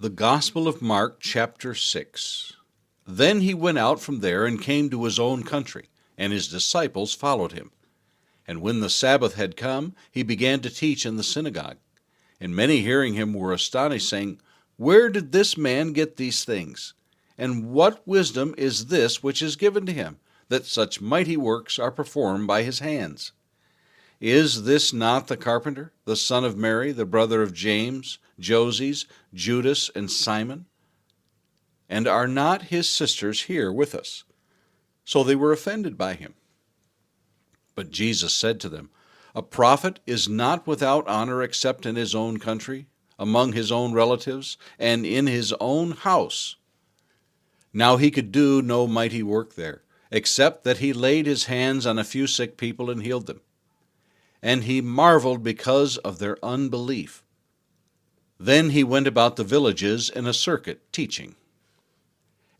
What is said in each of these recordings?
The Gospel of Mark, chapter 6. Then he went out from there and came to his own country, and his disciples followed him. And when the Sabbath had come, he began to teach in the synagogue. And many hearing him were astonished, saying, Where did this man get these things? And what wisdom is this which is given to him, that such mighty works are performed by his hands? Is this not the carpenter, the son of Mary, the brother of James, Joses, Judas, and Simon? And are not his sisters here with us? So they were offended by him. But Jesus said to them, A prophet is not without honor except in his own country, among his own relatives, and in his own house. Now he could do no mighty work there, except that he laid his hands on a few sick people and healed them. And he marveled because of their unbelief. Then he went about the villages in a circuit, teaching.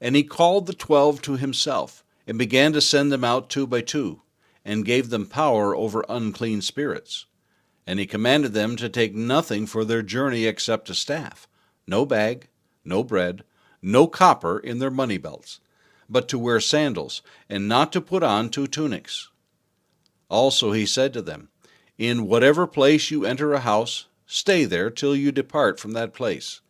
And he called the 12 to himself, and began to send them out 2 by 2, and gave them power over unclean spirits. And he commanded them to take nothing for their journey except a staff, no bag, no bread, no copper in their money belts, but to wear sandals, and not to put on 2 tunics. Also he said to them, In whatever place you enter a house, stay there till you depart from that place.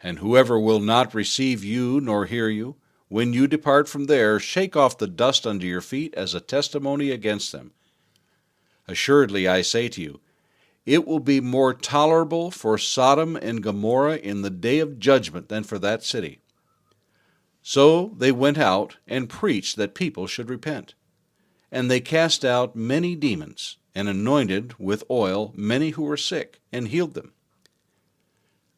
And whoever will not receive you nor hear you, when you depart from there, shake off the dust under your feet as a testimony against them. Assuredly, I say to you, it will be more tolerable for Sodom and Gomorrah in the day of judgment than for that city. So they went out and preached that people should repent. And they cast out many demons, and anointed with oil many who were sick, and healed them.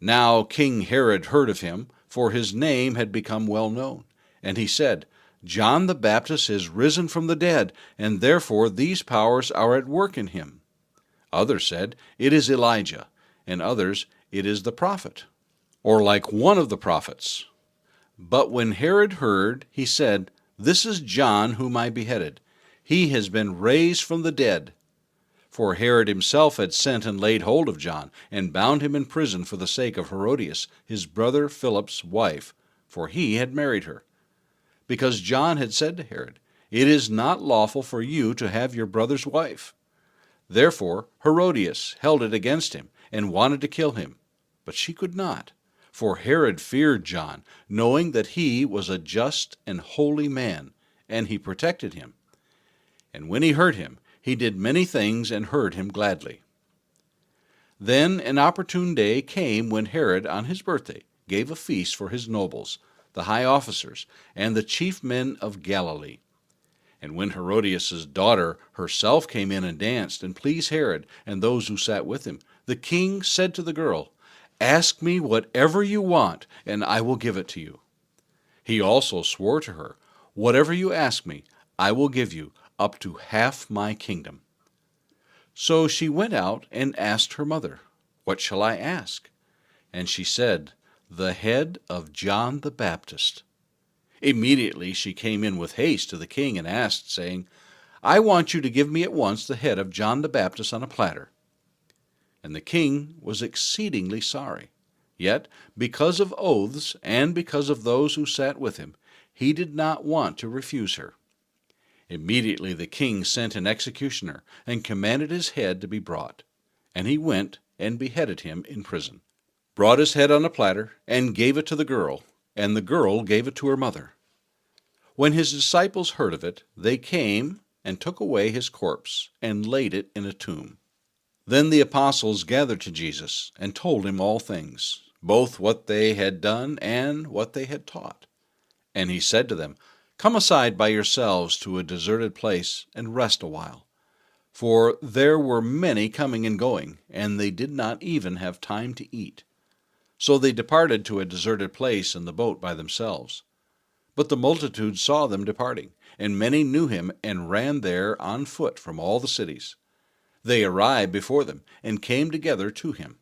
Now King Herod heard of him, for his name had become well known. And he said, John the Baptist is risen from the dead, and therefore these powers are at work in him. Others said, It is Elijah, and others, It is the prophet, or like one of the prophets. But when Herod heard, he said, This is John whom I beheaded. He has been raised from the dead. For Herod himself had sent and laid hold of John, and bound him in prison for the sake of Herodias, his brother Philip's wife, for he had married her. Because John had said to Herod, It is not lawful for you to have your brother's wife. Therefore Herodias held it against him, and wanted to kill him. But she could not, for Herod feared John, knowing that he was a just and holy man, and he protected him. And when he heard him, he did many things and heard him gladly. Then an opportune day came when Herod, on his birthday, gave a feast for his nobles, the high officers, and the chief men of Galilee. And when Herodias' daughter herself came in and danced, and pleased Herod and those who sat with him, the king said to the girl, Ask me whatever you want, and I will give it to you. He also swore to her, Whatever you ask me, I will give you, up to half my kingdom. So she went out and asked her mother, What shall I ask? And she said, The head of John the Baptist. Immediately she came in with haste to the king and asked, saying, I want you to give me at once the head of John the Baptist on a platter. And the king was exceedingly sorry. Yet, because of oaths and because of those who sat with him, he did not want to refuse her. Immediately the king sent an executioner and commanded his head to be brought. And he went and beheaded him in prison, brought his head on a platter, and gave it to the girl, and the girl gave it to her mother. When his disciples heard of it, they came and took away his corpse, and laid it in a tomb. Then the apostles gathered to Jesus, and told him all things, both what they had done and what they had taught. And he said to them, Come aside by yourselves to a deserted place, and rest a while. For there were many coming and going, and they did not even have time to eat. So they departed to a deserted place in the boat by themselves. But the multitude saw them departing, and many knew him, and ran there on foot from all the cities. They arrived before them, and came together to him.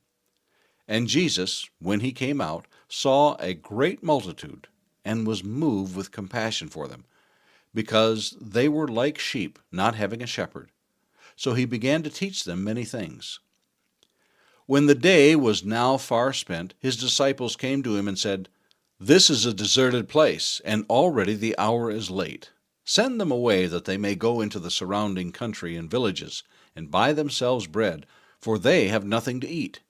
And Jesus, when he came out, saw a great multitude, and was moved with compassion for them, because they were like sheep not having a shepherd. So he began to teach them many things. When the day was now far spent, his disciples came to him and said, "This is a deserted place, and already the hour is late. Send them away that they may go into the surrounding country and villages, and buy themselves bread, for they have nothing to eat."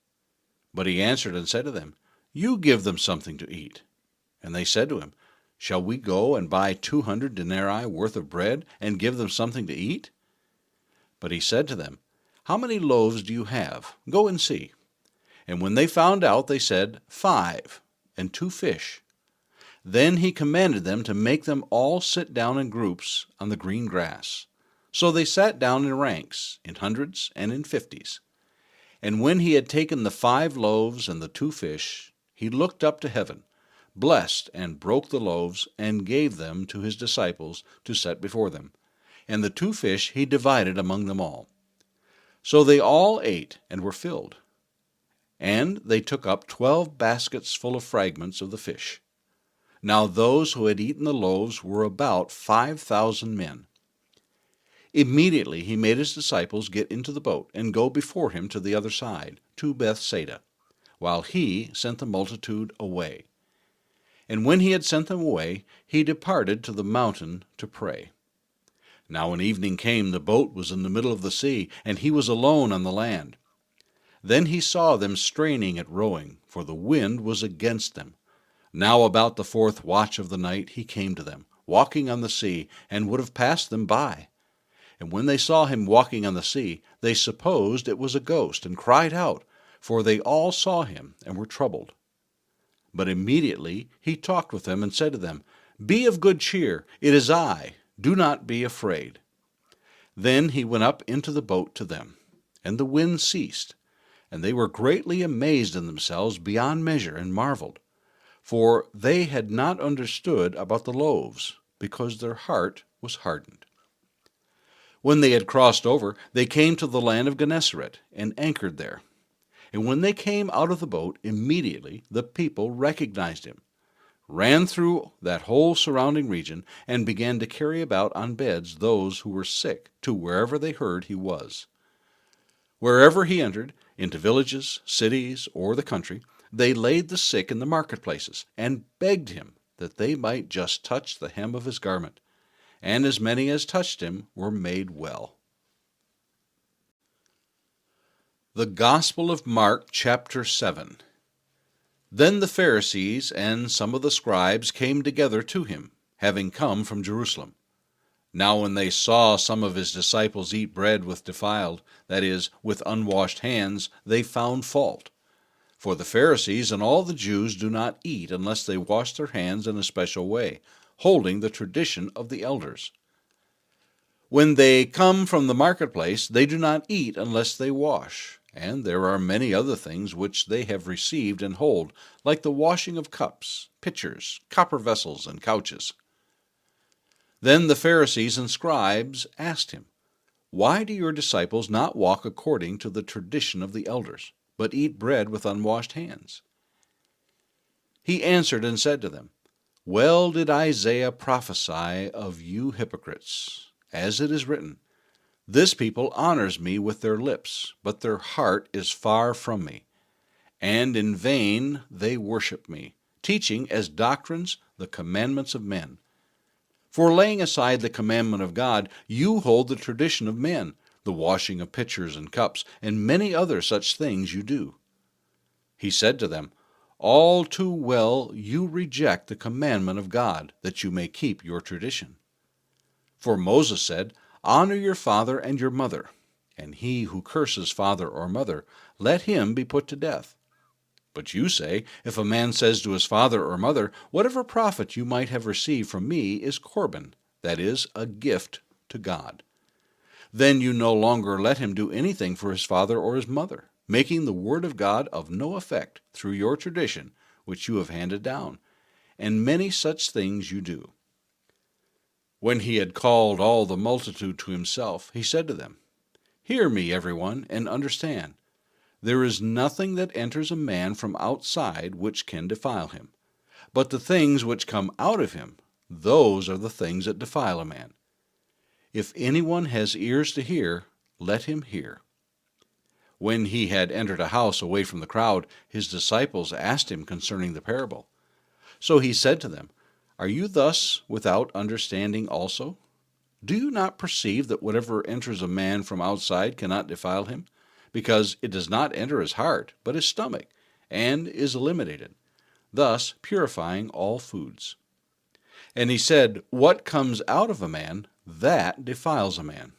But he answered and said to them, "You give them something to eat." And they said to him, "Shall we go and buy 200 denarii worth of bread, and give them something to eat?" But he said to them, "How many loaves do you have? Go and see." And when they found out, they said, 5, and 2 fish. Then he commanded them to make them all sit down in groups on the green grass. So they sat down in ranks, in hundreds and in 50s. And when he had taken the 5 loaves and the 2 fish, he looked up to heaven, blessed and broke the loaves, and gave them to his disciples to set before them. And the 2 fish he divided among them all. So they all ate and were filled. And they took up 12 baskets full of fragments of the fish. Now those who had eaten the loaves were about 5,000 men. Immediately he made his disciples get into the boat and go before him to the other side, to Bethsaida, while he sent the multitude away. And when he had sent them away, he departed to the mountain to pray. Now when evening came, the boat was in the middle of the sea, and he was alone on the land. Then he saw them straining at rowing, for the wind was against them. Now about the 4th watch of the night he came to them, walking on the sea, and would have passed them by. And when they saw him walking on the sea, they supposed it was a ghost, and cried out, for they all saw him, and were troubled. But immediately he talked with them, and said to them, "Be of good cheer, it is I. Do not be afraid." Then he went up into the boat to them, and the wind ceased, and they were greatly amazed in themselves beyond measure, and marveled, for they had not understood about the loaves, because their heart was hardened. When they had crossed over, they came to the land of Gennesaret, and anchored there. And when they came out of the boat, immediately the people recognized him, ran through that whole surrounding region, and began to carry about on beds those who were sick to wherever they heard he was. Wherever he entered, into villages, cities, or the country, they laid the sick in the marketplaces, and begged him that they might just touch the hem of his garment. And as many as touched him were made well. The Gospel of Mark, chapter 7. Then the Pharisees and some of the scribes came together to him, having come from Jerusalem. Now when they saw some of his disciples eat bread with defiled, that is, with unwashed hands, they found fault. For the Pharisees and all the Jews do not eat unless they wash their hands in a special way, holding the tradition of the elders. When they come from the marketplace, they do not eat unless they wash. And there are many other things which they have received and hold, like the washing of cups, pitchers, copper vessels, and couches. Then the Pharisees and scribes asked him, "Why do your disciples not walk according to the tradition of the elders, but eat bread with unwashed hands?" He answered and said to them, "Well did Isaiah prophesy of you hypocrites, as it is written, 'This people honors me with their lips, but their heart is far from me. And in vain they worship me, teaching as doctrines the commandments of men.' For laying aside the commandment of God, you hold the tradition of men, the washing of pitchers and cups, and many other such things you do." He said to them, "All too well you reject the commandment of God, that you may keep your tradition. For Moses said, 'Honor your father and your mother,' and he who curses father or mother, let him be put to death. But you say, if a man says to his father or mother, 'Whatever profit you might have received from me is Corban,' that is, a gift to God, then you no longer let him do anything for his father or his mother, making the word of God of no effect through your tradition, which you have handed down, and many such things you do." When he had called all the multitude to himself, he said to them, "Hear me, everyone, and understand. There is nothing that enters a man from outside which can defile him. But the things which come out of him, those are the things that defile a man. If anyone has ears to hear, let him hear." When he had entered a house away from the crowd, his disciples asked him concerning the parable. So he said to them, "Are you thus without understanding also? Do you not perceive that whatever enters a man from outside cannot defile him? Because it does not enter his heart, but his stomach, and is eliminated, thus purifying all foods." And he said, "What comes out of a man, that defiles a man.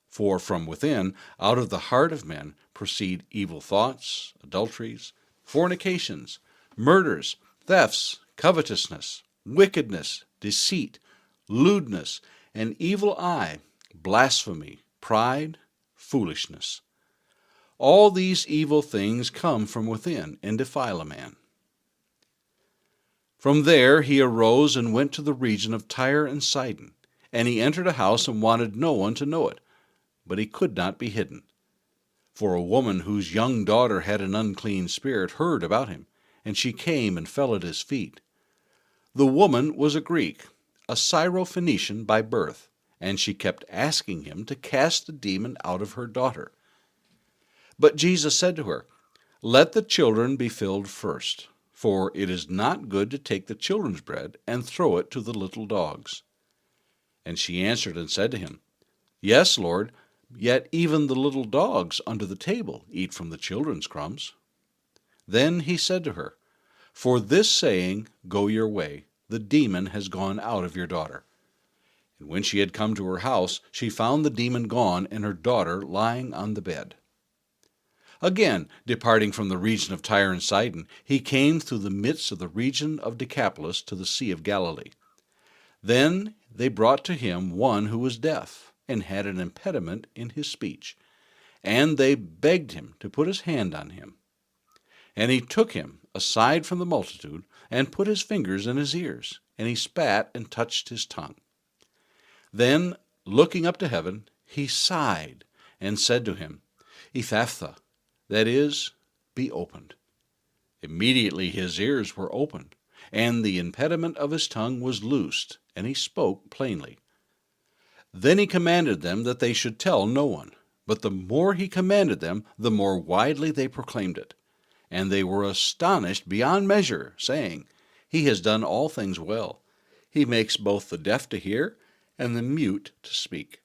For from within, out of the heart of men, proceed evil thoughts, adulteries, fornications, murders, thefts, covetousness, wickedness, deceit, lewdness, an evil eye, blasphemy, pride, foolishness. All these evil things come from within and defile a man." From there he arose and went to the region of Tyre and Sidon, and he entered a house and wanted no one to know it, but he could not be hidden. For a woman whose young daughter had an unclean spirit heard about him, and she came and fell at his feet. The woman was a Greek, a Syrophoenician by birth, and she kept asking him to cast the demon out of her daughter. But Jesus said to her, "Let the children be filled first, for it is not good to take the children's bread and throw it to the little dogs." And she answered and said to him, "Yes, Lord, yet even the little dogs under the table eat from the children's crumbs." Then he said to her, "For this saying, go your way, the demon has gone out of your daughter." And when she had come to her house, she found the demon gone and her daughter lying on the bed. Again, departing from the region of Tyre and Sidon, he came through the midst of the region of Decapolis to the Sea of Galilee. Then they brought to him one who was deaf and had an impediment in his speech, and they begged him to put his hand on him. And he took him aside from the multitude, and put his fingers in his ears, and he spat and touched his tongue. Then, looking up to heaven, he sighed and said to him, "Ephphatha," that is, "be opened." Immediately his ears were opened, and the impediment of his tongue was loosed, and he spoke plainly. Then he commanded them that they should tell no one. But the more he commanded them, the more widely they proclaimed it. And they were astonished beyond measure, saying, "He has done all things well. He makes both the deaf to hear and the mute to speak."